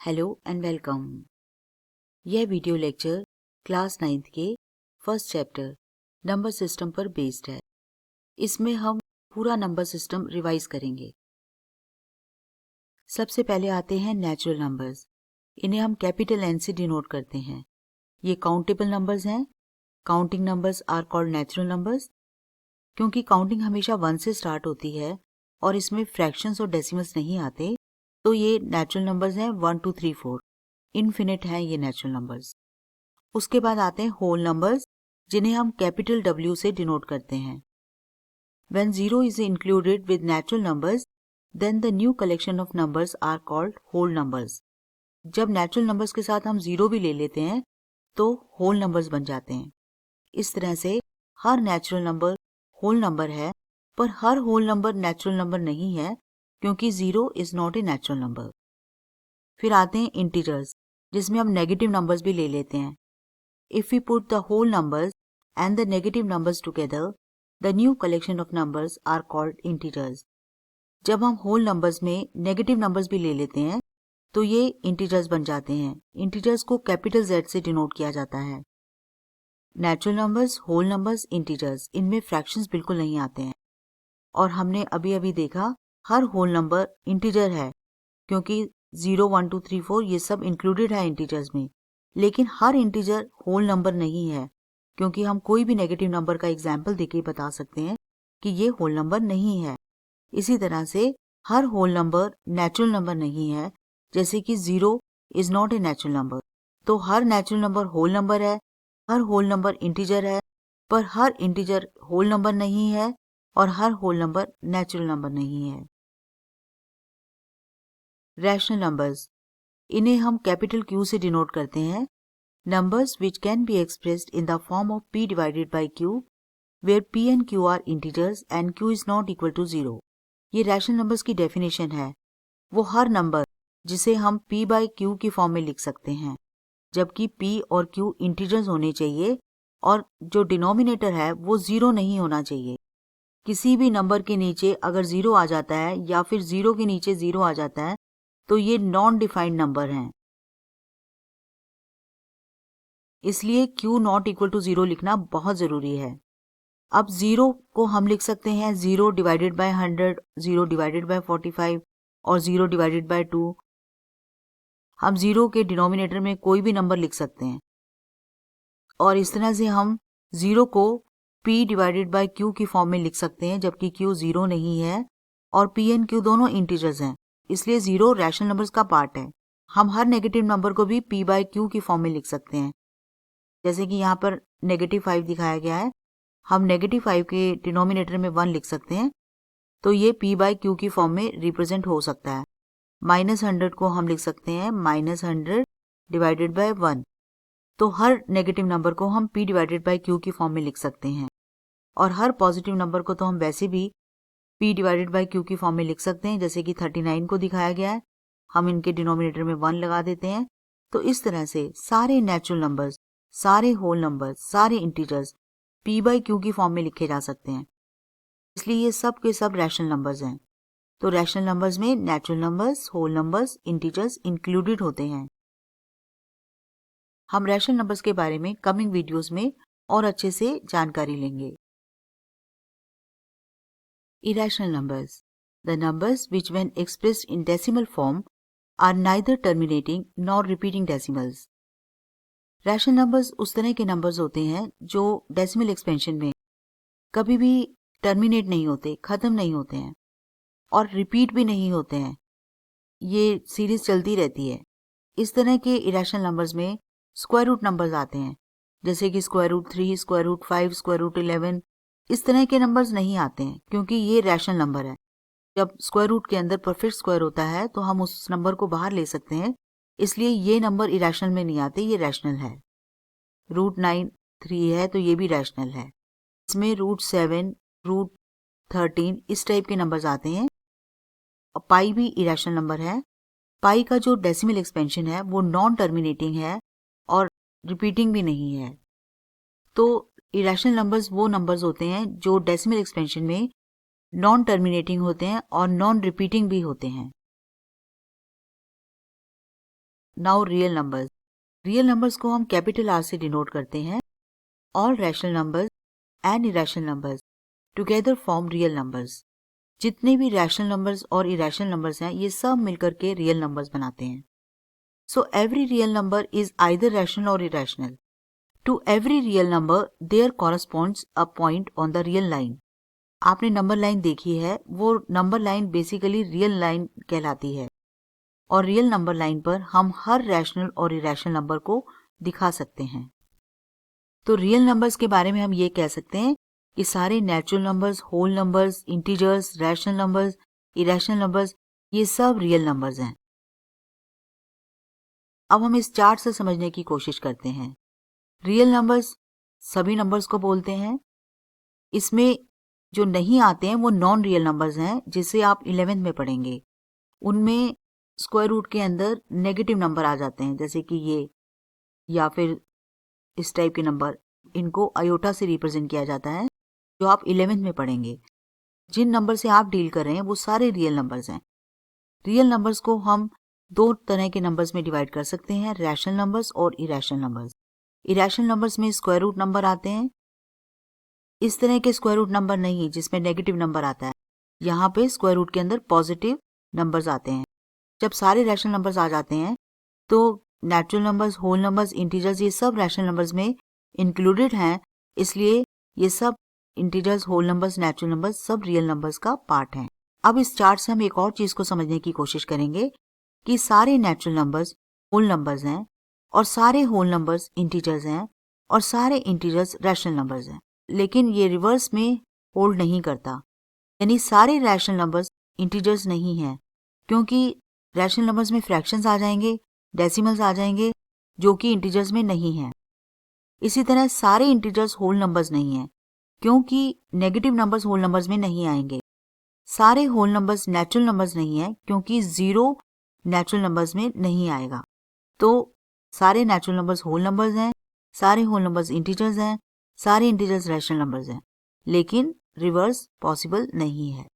Hello and welcome. यह video lecture class 9th के first chapter number system पर based है। इसमें हम पूरा नंबर सिस्टम रिवाइज करेंगे। सबसे पहले आते हैं नेचुरल नंबर्स। इन्हें हम कैपिटल N से डिनोट करते हैं। ये काउंटेबल नंबर्स हैं। Counting numbers are called natural numbers. क्योंकि काउंटिंग हमेशा 1 से स्टार्ट होती है और इसमें फ्रैक्शंस और डेसिमल्स नहीं आते, तो ये नेचुरल नंबर्स हैं 1 2 3 4। इनफिनिट हैं ये नेचुरल नंबर्स। उसके बाद आते हैं होल नंबर्स, जिन्हें हम कैपिटल W से डिनोट करते हैं। When 0 is included with natural numbers, then the new collection of numbers are called whole numbers. जब नेचुरल नंबर्स के साथ हम 0 भी ले लेते हैं तो होल नंबर्स बन जाते हैं। इस तरह से हर नेचुरल नंबर होल नंबर है, पर हर होल नंबर नेचुरल नंबर नहीं है, क्योंकि 0 is not a natural number. फिर आते हैं इंटीजर्स, जिसमें हम नेगेटिव नंबर्स भी ले लेते हैं। If we put the whole numbers and the negative numbers together, the new collection of numbers are called integers. जब हम होल नंबर्स में नेगेटिव नंबर्स भी ले लेते हैं तो ये इंटीजर्स बन जाते हैं। इंटीजर्स को कैपिटल Z से डिनोट किया जाता है। Natural numbers, whole numbers, integers, इनमें फ्रैक्शंस बिल्कुल नहीं आते हैं। और हमने अभी अभी देखा हर होल नंबर इंटीजर है, क्योंकि 0 1 2 3 4 ये सब इंक्लूडेड है इंटीजर्स में। लेकिन हर इंटीजर होल नंबर नहीं है, क्योंकि हम कोई भी नेगेटिव नंबर का एग्जाम्पल देके बता सकते हैं कि ये होल नंबर नहीं है। इसी तरह से हर होल नंबर नेचुरल नंबर नहीं है, जैसे कि 0 is not a natural number. तो हर नेचुरल नंबर होल नंबर है, हर होल नंबर इंटीजर है, पर हर इंटीजर होल नंबर नहीं है और हर होल नंबर नेचुरल नंबर नहीं है। रैशनल नंबर्स, इन्हें हम कैपिटल Q से डिनोट करते हैं। Numbers which can be expressed in the form of P divided by Q, where P and Q are integers and Q is not equal to 0. ये rational numbers की definition है। वो हर number जिसे हम P by Q की form में लिख सकते हैं, जबकि P और Q इंटीजर्स होने चाहिए और जो डिनोमिनेटर है वो 0 नहीं होना चाहिए। किसी भी नंबर के नीचे अगर 0 आ जाता है या फिर 0 के नीचे 0 आ जाता है तो ये नॉन डिफाइंड नंबर हैं। इसलिए Q नॉट इक्वल टू 0 लिखना बहुत ज़रूरी है। अब 0 को हम लिख सकते हैं 0 डिवाइडेड बाय 100, 0 डिवाइडेड बाय 45 और 0 डिवाइडेड बाय 2। हम 0 के डिनोमिनेटर में कोई भी नंबर लिख सकते हैं और इस तरह से हम 0 को P डिवाइडेड बाय Q की फॉर्म में लिख सकते हैं, जबकि Q 0 नहीं है और P एंड Q दोनों इंटीजर्स हैं। इसलिए 0 रैशनल नंबर्स का पार्ट है। हम हर नेगेटिव नंबर को भी P बाय Q की फॉर्म में लिख सकते हैं, जैसे कि यहाँ पर -5 दिखाया गया है। हम -5 के डिनोमिनेटर में 1 लिख सकते हैं, तो ये P बाय Q की फॉर्म में रिप्रेजेंट हो सकता है। -100 को हम लिख सकते हैं -100 डिवाइडेड बाय 1। तो हर नेगेटिव नंबर को हम P डिवाइडेड बाय Q की फॉर्म में लिख सकते हैं और हर पॉजिटिव नंबर को तो हम वैसे भी P डिवाइडेड बाय Q की फॉर्म में लिख सकते हैं, जैसे कि 39 को दिखाया गया है। हम इनके डिनोमिनेटर में 1 लगा देते हैं। तो इस तरह से सारे नेचुरल नंबर्स, सारे होल नंबर्स, सारे इंटीजर्स P बाय Q की फॉर्म में लिखे जा सकते हैं। इसलिए ये सब के सब रैशनल नंबर्स हैं। तो रैशनल नंबर्स में natural numbers, whole numbers, integers included होते हैं। हम रैशनल नंबर्स के बारे में कमिंग वीडियोस में और अच्छे से जानकारी लेंगे। Irrational numbers, the numbers which when expressed in decimal form are neither terminating nor repeating decimals. Rational numbers उस तरह के नंबर्स होते हैं जो डेसिमल एक्सपेंशन में कभी भी टर्मिनेट नहीं होते, खत्म नहीं होते हैं और रिपीट भी नहीं होते हैं। ये सीरीज चलती रहती है। इस तरह के इरेशनल नंबर्स में स्क्वायर रूट नंबर्स आते हैं, जैसे कि √3, √5, √11। इस तरह के नंबर्स नहीं आते हैं क्योंकि ये रैशनल नंबर है। जब स्क्वायर रूट के अंदर परफेक्ट स्क्वायर होता है तो हम उस नंबर को बाहर ले सकते हैं, इसलिए ये नंबर इरेशनल में नहीं आते, ये रैशनल है। √9 3 है तो ये भी रैशनल है। इसमें √7, √13 इस टाइप के नंबर्स आते हैं। और पाई भी इरेशनल नंबर है। पाई का जो डेसिमल एक्सपेंशन है वो नॉन टर्मिनेटिंग है और रिपीटिंग भी नहीं है। तो इरेशनल नंबर्स वो नंबर्स होते हैं जो डेसिमल एक्सपेंशन में नॉन टर्मिनेटिंग होते हैं और नॉन रिपीटिंग भी होते हैं। नाउ रियल नंबर्स को हम कैपिटल आर से डिनोट करते हैं। All rational numbers and irrational numbers together form real numbers. जितने भी रैशनल नंबर्स और इरेशनल नंबर्स हैं ये सब मिलकर के रियल नंबर्स बनाते हैं। So every real number is either rational or irrational. To every real number there corresponds a point on the real line. आपने नंबर लाइन देखी है, वो number line basically real line कहलाती है और रियल नंबर लाइन पर हम हर rational or irrational number को दिखा सकते हैं। तो रियल नंबर्स के बारे में हम ये कह सकते हैं कि सारे natural numbers, whole numbers, integers, rational numbers, irrational numbers, ये सब रियल नंबर्स हैं। अब हम इस चार्ट से समझने की कोशिश करते हैं। रियल नंबर्स सभी नंबर्स को बोलते हैं। इसमें जो नहीं आते हैं वो नॉन रियल नंबर्स हैं, जिसे आप 11th में पढ़ेंगे। उनमें स्क्वायर रूट के अंदर नेगेटिव नंबर आ जाते हैं, जैसे कि ये या फिर इस टाइप के नंबर, इनको आयोटा से रिप्रेजेंट किया जाता है, जो आप 11th में पढ़ेंगे। जिन नंबर से आप डील कर रहे हैं वो सारे रियल नंबर्स हैं। रियल नंबर्स को हम दो तरह के नंबर्स में डिवाइड कर सकते हैं, रैशनल नंबर्स और इरेशनल नंबर्स। इरेशनल नंबर्स में स्क्वायर रूट नंबर आते हैं। इस तरह के स्क्वायर रूट नंबर नहीं जिसमें नेगेटिव नंबर आता है। यहाँ पे स्क्वायर रूट के अंदर पॉजिटिव नंबर्स आते हैं। जब सारे रैशनल नंबर्स आ जाते हैं तो natural numbers, whole numbers, integers, ये सब रैशनल नंबर्स में इंक्लूडेड हैं, इसलिए ये सब integers, whole numbers, natural numbers सब रियल नंबर्स का पार्ट हैं। अब इस चार्ट से हम एक और चीज को समझने की कोशिश करेंगे कि सारे नेचुरल नंबर्स होल नंबर्स हैं और सारे होल नंबर्स इंटीजर्स हैं और सारे इंटीजर्स रैशनल नंबर्स हैं। लेकिन ये रिवर्स में होल्ड नहीं करता, यानी सारे रैशनल नंबर्स इंटीजर्स नहीं हैं, क्योंकि रैशनल नंबर्स में फ्रैक्शंस आ जाएंगे, डेसिमल्स आ जाएंगे, जो कि इंटीजर्स में नहीं हैं। इसी तरह सारे इंटीजर्स होल नंबर्स नहीं हैं, क्योंकि नेगेटिव नंबर्स होल नंबर्स में नहीं आएंगे। सारे होल नंबर्स नेचुरल नंबर्स नहीं हैं, क्योंकि 0 नेचुरल नंबर्स में नहीं आएगा। तो सारे नेचुरल नंबर्स होल नंबर्स हैं, सारे होल नंबर्स इंटीजर्स हैं, सारे इंटीजर्स रैशनल नंबर्स हैं, लेकिन रिवर्स पॉसिबल नहीं है।